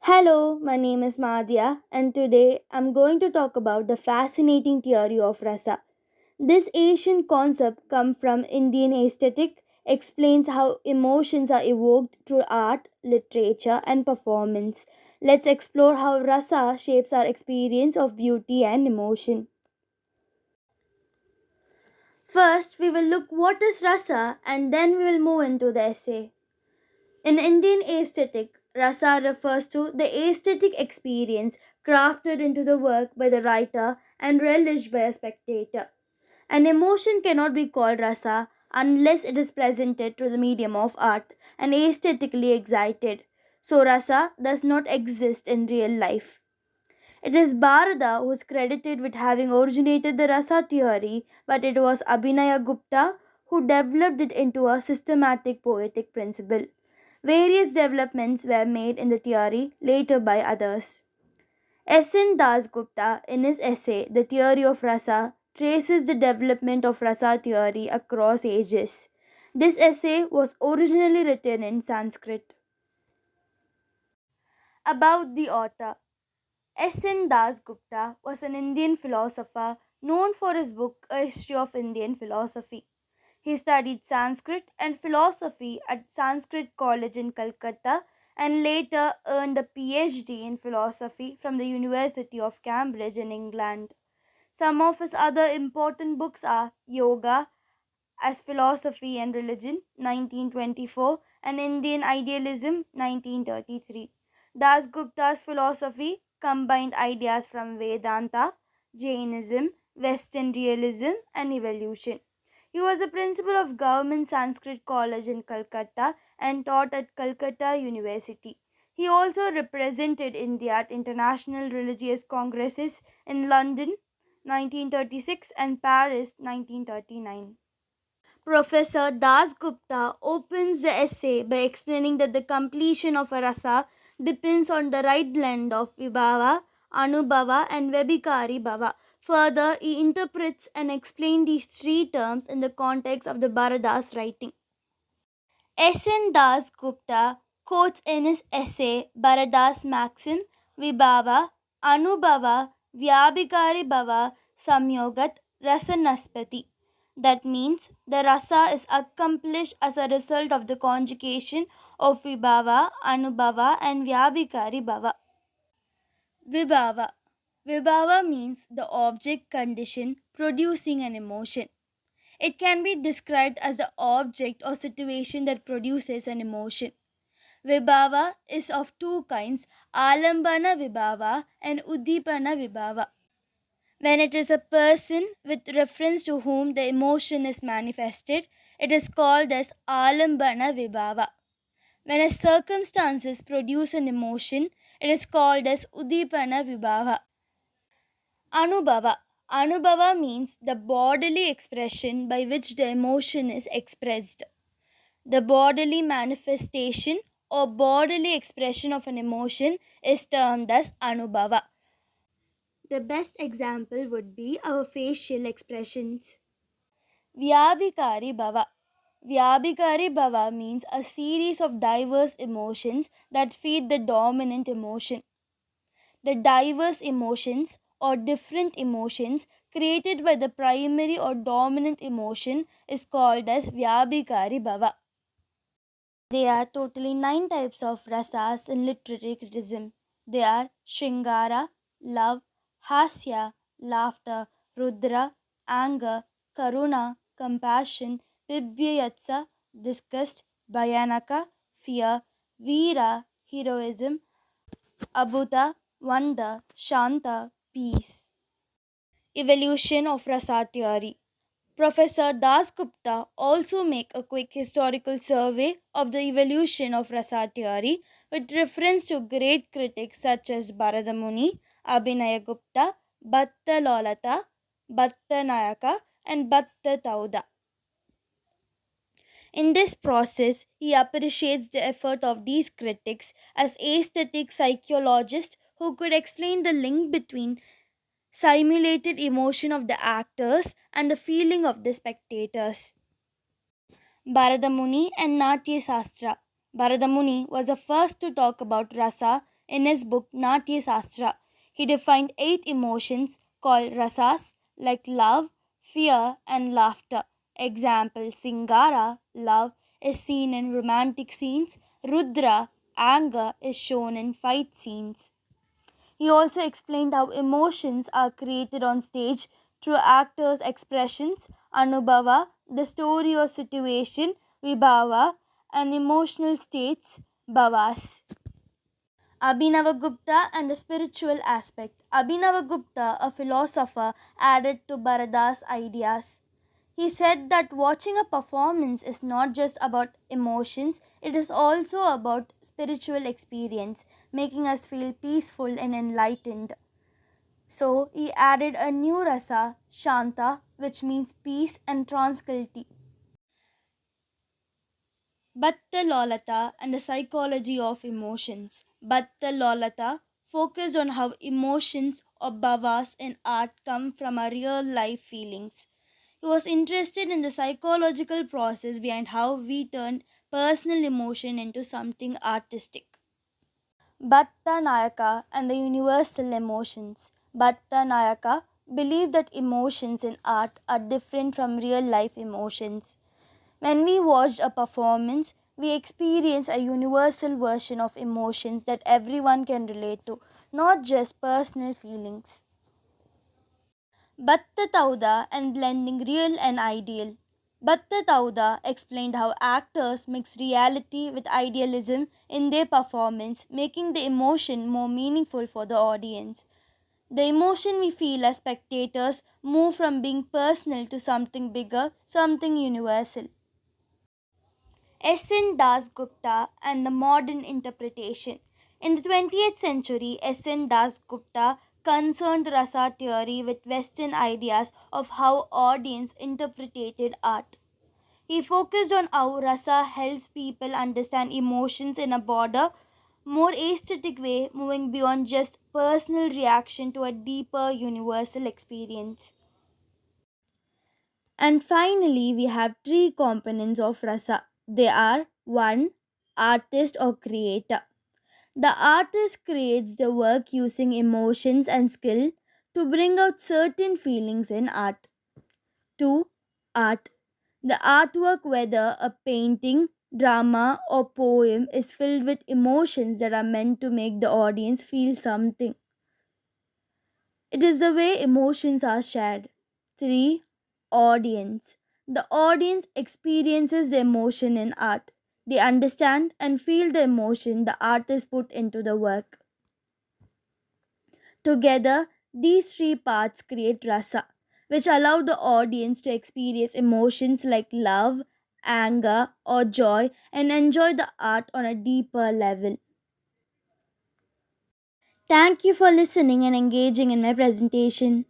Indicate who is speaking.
Speaker 1: Hello, my name is Madhya, and today I'm going to talk about the fascinating theory of rasa. This Asian concept comes from Indian aesthetic, explains how emotions are evoked through art, literature, and performance. Let's explore how rasa shapes our experience of beauty and emotion. First, we will look what is rasa and then we will move into the essay. In Indian aesthetic, rasa refers to the aesthetic experience crafted into the work by the writer and relished by a spectator. An emotion cannot be called rasa unless it is presented through the medium of art and aesthetically excited. So, rasa does not exist in real life. It is Bharata who is credited with having originated the rasa theory, but it was Abhinaya Gupta who developed it into a systematic poetic principle. Various developments were made in the theory later by others. S.N. Dasgupta, in his essay The Theory of Rasa, traces the development of Rasa theory across ages. This essay was originally written in Sanskrit. About the author, S.N. Dasgupta was an Indian philosopher known for his book A History of Indian Philosophy. He studied Sanskrit and philosophy at Sanskrit College in Calcutta and later earned a PhD in philosophy from the University of Cambridge in England. Some of his other important books are Yoga as Philosophy and Religion, 1924, and Indian Idealism, 1933. Das Gupta's philosophy combined ideas from Vedanta, Jainism, Western realism, and evolution. He was a principal of Government Sanskrit College in Calcutta and taught at Calcutta University. He also represented India at international religious congresses in London 1936 and Paris 1939. Professor Das Gupta opens the essay by explaining that the completion of a rasa depends on the right blend of vibhava, anubhava, and vebhikari bhava. Further, he interprets and explains these three terms in the context of the Bharada's writing. S.N. Das Gupta quotes in his essay Bharada's maxim Vibhava, Anubhava, Vyabhikari Bhava, Samyogat, Rasa Naspati. That means the rasa is accomplished as a result of the conjugation of Vibhava, Anubhava, and Vyabhikari Bhava. Vibhava. Vibhava means the object condition producing an emotion. It can be described as the object or situation that produces an emotion. Vibhava is of two kinds, Alambana Vibhava and Uddipana Vibhava. When it is a person with reference to whom the emotion is manifested, it is called as Alambana Vibhava. When a circumstances produce an emotion, it is called as Uddipana Vibhava. Anubhava. Anubhava means the bodily expression by which the emotion is expressed. The bodily manifestation or bodily expression of an emotion is termed as Anubhava. The best example would be our facial expressions. Vyabhikari Bhava. Vyabhikari Bhava means a series of diverse emotions that feed the dominant emotion. The diverse emotions or different emotions created by the primary or dominant emotion is called as Vyabhikari Bhava. There are totally nine types of rasas in literary criticism. They are Shringara, love, Hasya, laughter, Rudra, anger, Karuna, compassion, Vibhyayatsa, disgust, Bhayanaka, fear, Veera, heroism, Abhuta, wonder, Shanta, peace. Evolution of Rasa theory. Professor Dasgupta also make a quick historical survey of the evolution of Rasa theory with reference to great critics such as Bharadamuni, Abhinaya Gupta, Bhatta Lolata, Bhatta Nayaka, and Bhatta Tauda. In this process, he appreciates the effort of these critics as aesthetic psychologists who could explain the link between simulated emotion of the actors and the feeling of the spectators. Bharadamuni and Natya Sastra. Bharadamuni was the first to talk about rasa In his book Natya Sastra, he defined 8 emotions called rasas like love, fear, and laughter. Example: Singara, love, is seen in romantic scenes, Rudra, anger, is shown in fight scenes. He also explained how emotions are created on stage through actors' expressions, anubhava, the story or situation, vibhava, and emotional states, bhavas. Abhinavagupta and the spiritual aspect. Abhinavagupta, a philosopher, added to Bharada's ideas. He said that watching a performance is not just about emotions, it is also about spiritual experience, making us feel peaceful and enlightened. So he added a new rasa, Shanta, which means peace and tranquility. Bhatta Lolata and the psychology of emotions. Bhatta Lolata focused on how emotions or bhavas in art come from our real life feelings. He was interested in the psychological process behind how we turn personal emotion into something artistic. Bhatta Nayaka and the universal emotions. Bhatta Nayaka believed that emotions in art are different from real life emotions. When we watched a performance, we experienced a universal version of emotions that everyone can relate to, not just personal feelings. Bhatta Tauda and blending real and ideal. Bhatta Tauda explained how actors mix reality with idealism in their performance, making the emotion more meaningful for the audience. The emotion we feel as spectators move from being personal to something bigger, something universal. S.N. Dasgupta and the modern interpretation. In the 20th century, S.N. Dasgupta concerned Rasa theory with Western ideas of how audience interpreted art. He focused on how Rasa helps people understand emotions in a broader, more aesthetic way, moving beyond just personal reaction to a deeper universal experience. And finally, we have three components of rasa. They are: 1. Artist or creator. The artist creates the work using emotions and skill to bring out certain feelings in art. 2. Art. The artwork, whether a painting, drama, or poem, is filled with emotions that are meant to make the audience feel something. It is the way emotions are shared. 3. Audience. The audience experiences the emotion in art. They understand and feel the emotion the artist put into the work. Together, these three parts create rasa, which allow the audience to experience emotions like love, anger, or joy and enjoy the art on a deeper level. Thank you for listening and engaging in my presentation.